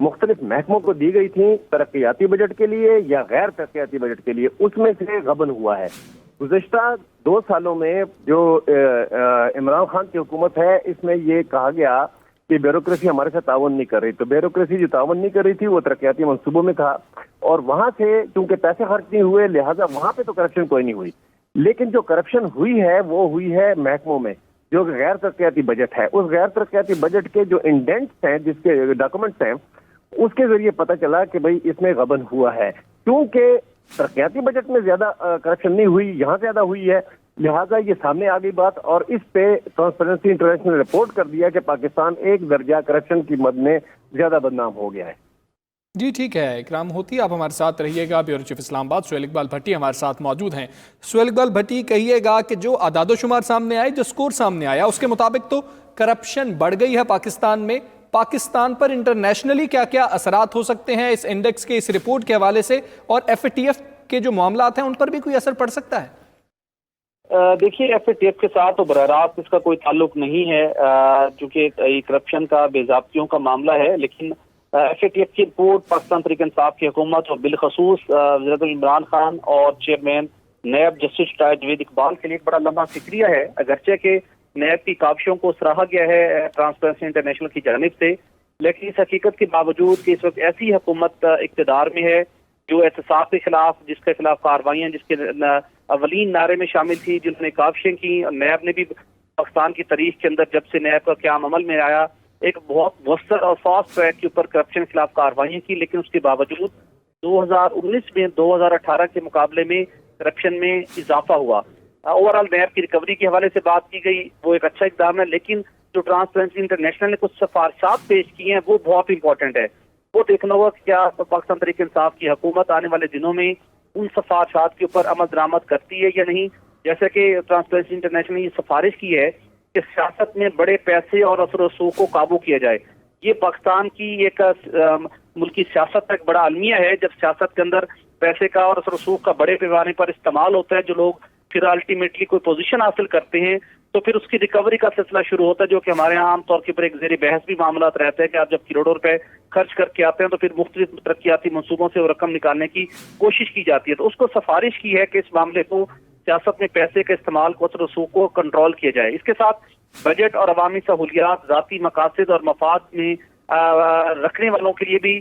مختلف محکموں کو دی گئی تھیں ترقیاتی بجٹ کے لیے یا غیر ترقیاتی بجٹ کے لیے، اس میں سے غبن ہوا ہے۔ گزشتہ 2 سالوں میں جو عمران خان کی حکومت ہے، اس میں یہ کہا گیا کہ بیوروکریسی ہمارے ساتھ تعاون نہیں کر رہی، تو بیوروکریسی جو تعاون نہیں کر رہی تھی وہ ترقیاتی منصوبوں میں تھا، اور وہاں سے چونکہ پیسے خرچ نہیں ہوئے لہٰذا وہاں پہ تو کرپشن کوئی نہیں ہوئی۔ لیکن جو کرپشن ہوئی ہے وہ ہوئی ہے محکموں میں، جو غیر ترقیاتی بجٹ ہے۔ اس غیر ترقیاتی بجٹ کے جو انڈینٹس ہیں، جس کے ڈاکومنٹس ہیں، اس کے ذریعے پتہ چلا کہ بھئی اس میں غبن ہوا ہے۔ کیونکہ ترقیاتی بجٹ میں زیادہ کرپشن نہیں ہوئی، یہاں زیادہ ہوئی ہے، لہٰذا یہ سامنے آ گئی بات، اور اس پہ ٹرانسپیرنسی انٹرنیشنل نے رپورٹ کر دیا کہ پاکستان 1 درجہ کرپشن کی مد میں زیادہ بدنام ہو گیا ہے۔ جی ٹھیک ہے اکرام ہوتی، آپ ہمارے ساتھ رہیے گا۔ بیورو چیف اسلام آباد سہیل اقبال بھٹی ہمارے ساتھ موجود ہیں۔ سہیل اقبال بھٹی، کہیے گا کہ جو اعداد و شمار سامنے آئے، جو سکور سامنے آیا، اس کے مطابق تو کرپشن بڑھ گئی ہے پاکستان میں۔ پاکستان پر انٹرنیشنلی کیا کیا اثرات ہو سکتے ہیں اس انڈیکس کے، اس رپورٹ کے حوالے سے، اور ایف اے ٹی ایف کے جو معاملات ہیں ان پر بھی کوئی اثر پڑ سکتا ہے؟ دیکھیے، ایف اے ٹی ایف کے ساتھ تو براہ راست اس کا کوئی تعلق نہیں ہے، چونکہ کرپشن کا، بے ضابطیوں کا معاملہ ہے، لیکن ایف اے ٹی ایف کی رپورٹ پاکستان تحریک انصاف کی حکومت اور بالخصوص وزیر عمران خان اور chairman NAB justice Javed Iqbal کے لیے ایک بڑا لمحہ فکریہ ہے۔ اگرچہ کہ نیب کی کاوشوں کو سراہا گیا ہے ٹرانسپیرنسی انٹرنیشنل کی جانب سے، لیکن اس حقیقت کے باوجود کہ اس وقت ایسی حکومت اقتدار میں ہے جو احتساب کے خلاف، جس کے خلاف کارروائیاں، جس کے اولین نعرے میں شامل تھی، جنہوں نے کاوشیں کی، اور نیب نے بھی پاکستان کی تاریخ کے اندر جب سے نیب کا قیام عمل میں آیا ایک بہت مؤثر اور فاسٹ ٹریک کے اوپر کرپشن کے خلاف کارروائیاں کی، لیکن اس کے باوجود 2019 میں 2018 کے مقابلے میں کرپشن میں اضافہ ہوا۔ اوورآل نیب کی ریکوری کے حوالے سے بات کی گئی، وہ ایک اچھا اقدام ہے، لیکن جو ٹرانسپیرنسی انٹرنیشنل نے کچھ سفارشات پیش کی ہیں وہ بہت امپورٹنٹ ہے۔ وہ دیکھنا ہوگا کہ کیا پاکستان تحریک انصاف کی حکومت آنے والے دنوں میں ان سفارشات کے اوپر عمل درآمد کرتی ہے یا نہیں۔ جیسا کہ ٹرانسپیرنسی انٹرنیشنل نے یہ سفارش کی ہے کہ سیاست میں بڑے پیسے اور اثر و رسوخ کو قابو کیا جائے۔ یہ پاکستان کی ایک ملکی سیاست کا ایک بڑا المیہ ہے، جب سیاست کے اندر پیسے کا اور اثر و رسوخ کا بڑے پیمانے پر استعمال ہوتا ہے، جو لوگ پھر الٹیمیٹلی کوئی پوزیشن حاصل کرتے ہیں، تو پھر اس کی ریکوری کا سلسلہ شروع ہوتا ہے، جو کہ ہمارے یہاں عام طور کے پر ایک زیر بحث بھی معاملات رہتے ہیں کہ آپ جب کروڑوں روپے خرچ کر کے آتے ہیں تو پھر مختلف ترقیاتی منصوبوں سے وہ رقم نکالنے کی کوشش کی جاتی ہے۔ تو اس کو سفارش کی ہے کہ اس معاملے کو، سیاست میں پیسے کے استعمال کو، اثر و رسوخ کو کنٹرول کیا جائے۔ اس کے ساتھ بجٹ اور عوامی سہولیات ذاتی مقاصد اور مفاد میں رکھنے والوں کے لیے بھی،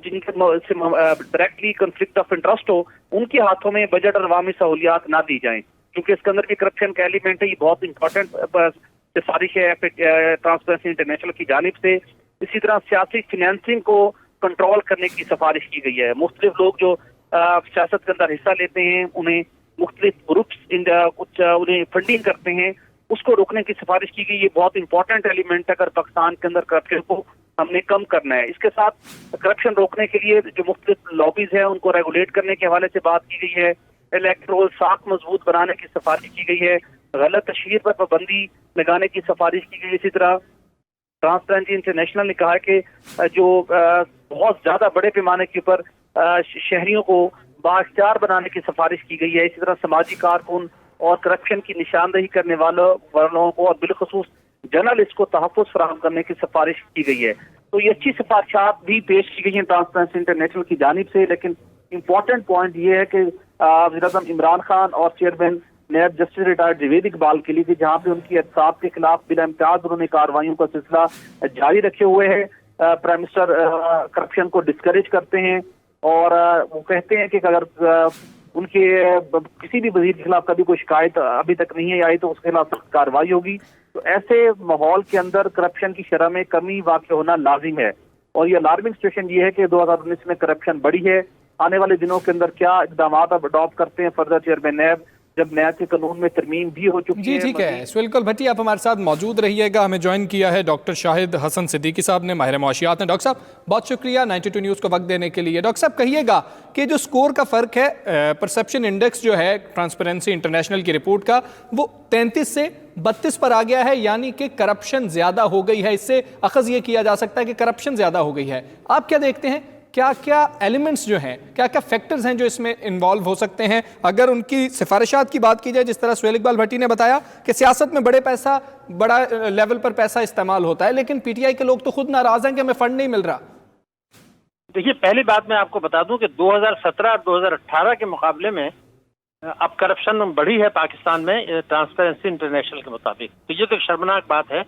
جن کے ڈائریکٹلی کنفلکٹ آف انٹرسٹ ہو، ان کے ہاتھوں میں بجٹ اور عوامی سہولیات نہ دی جائیں، کیونکہ اس کے اندر بھی کرپشن کا ایلیمنٹ ہے۔ یہ بہت امپورٹنٹ سفارش ہے ٹرانسپیرنسی انٹرنیشنل کی جانب سے۔ اسی طرح سیاسی فنانسنگ کو کنٹرول کرنے کی سفارش کی گئی ہے۔ مختلف لوگ جو سیاست کے اندر حصہ لیتے ہیں، انہیں مختلف گروپس کچھ انہیں فنڈنگ کرتے ہیں، اس کو روکنے کی سفارش کی گئی۔ یہ بہت امپورٹنٹ ایلیمنٹ ہے اگر پاکستان کے اندر کرپشن کو ہم نے کم کرنا ہے۔ اس کے ساتھ کرپشن روکنے کے لیے جو مختلف لابیز ہیں ان کو ریگولیٹ کرنے کے حوالے سے بات کی گئی ہے۔ الیکٹرول ساکھ مضبوط بنانے کی سفارش کی گئی ہے۔ غلط تشہیر پر پابندی لگانے کی سفارش کی گئی۔ اسی طرح ٹرانسپیرنسی انٹرنیشنل نے کہا ہے کہ جو بہت زیادہ بڑے پیمانے کے اوپر شہریوں کو بااختیار بنانے کی سفارش کی گئی ہے۔ اسی طرح سماجی کارکن اور کرپشن کی نشاندہی کرنے والوں کو اور بالخصوص جرنلسٹ کو تحفظ فراہم کرنے کی سفارش کی گئی ہے۔ تو یہ اچھی سفارشات بھی پیش کی گئی ہیں ٹرانسپیرنسی انٹرنیشنل کی جانب سے، لیکن امپورٹنٹ پوائنٹ یہ ہے کہ وزیر اعظم عمران خان اور chairman NAB justice retired Javed Iqbal کے لیے کہ جہاں پہ ان کی احتساب کے خلاف بلا امتیاز انہوں نے کارروائیوں کا سلسلہ جاری رکھے ہوئے ہیں۔ پرائم منسٹر کرپشن کو ڈسکریج کرتے ہیں اور وہ کہتے ہیں کہ اگر ان کے کسی بھی وزیر کے خلاف کبھی کوئی شکایت ابھی تک نہیں آئی تو اس کے خلاف سخت کارروائی ہوگی۔ تو ایسے ماحول کے اندر کرپشن کی شرح میں کمی واقع ہونا لازم ہے، اور یہ الارمنگ سچویشن یہ ہے کہ 2019 میں کرپشن بڑھی ہے۔ آنے والے دنوں کے اندر کیا اقدامات اب اڈاپٹ کرتے ہیں فردر چیئرمین نیب، جب نیب کے قانون میں ترمیم بھی ہو چکی ہے۔ جی ٹھیک ہے، سہیل اقبال بھٹی آپ ہمارے ساتھ موجود رہیے گا۔ ہمیں جوائن کیا ہے ڈاکٹر شاہد حسن صدیقی صاحب نے، ماہر معاشیات ہیں۔ ڈاکٹر صاحب بہت شکریہ 92 نیوز کو وقت دینے کے لیے۔ ڈاکٹر صاحب کہیے گا کہ جو سکور کا فرق ہے، پرسپشن انڈیکس جو ہے ٹرانسپیرنسی انٹرنیشنل کی رپورٹ کا، وہ 33 سے 32 پر آ گیا ہے، یعنی کہ کرپشن زیادہ ہو گئی ہے۔ اس سے اخذ یہ کیا جا سکتا ہے کہ کرپشن زیادہ ہو گئی ہے۔ آپ کیا دیکھتے ہیں، کیا کیا ایلیمنٹس جو ہیں، کیا کیا فیکٹرز ہیں جو اس میں انوالو ہو سکتے ہیں؟ اگر ان کی سفارشات کی بات کی جائے، جس طرح سہیل اقبال بھٹی نے بتایا کہ سیاست میں بڑا لیول پر پیسہ استعمال ہوتا ہے، لیکن پی ٹی آئی کے لوگ تو خود ناراض ہیں کہ ہمیں فنڈ نہیں مل رہا۔ دیکھیے پہلی بات میں آپ کو بتا دوں کہ 2017 اور 2018 کے مقابلے میں اب کرپشن بڑھی ہے پاکستان میں ٹرانسپیرنسی انٹرنیشنل کے مطابق، تو یہ تو ایک شرمناک بات ہے۔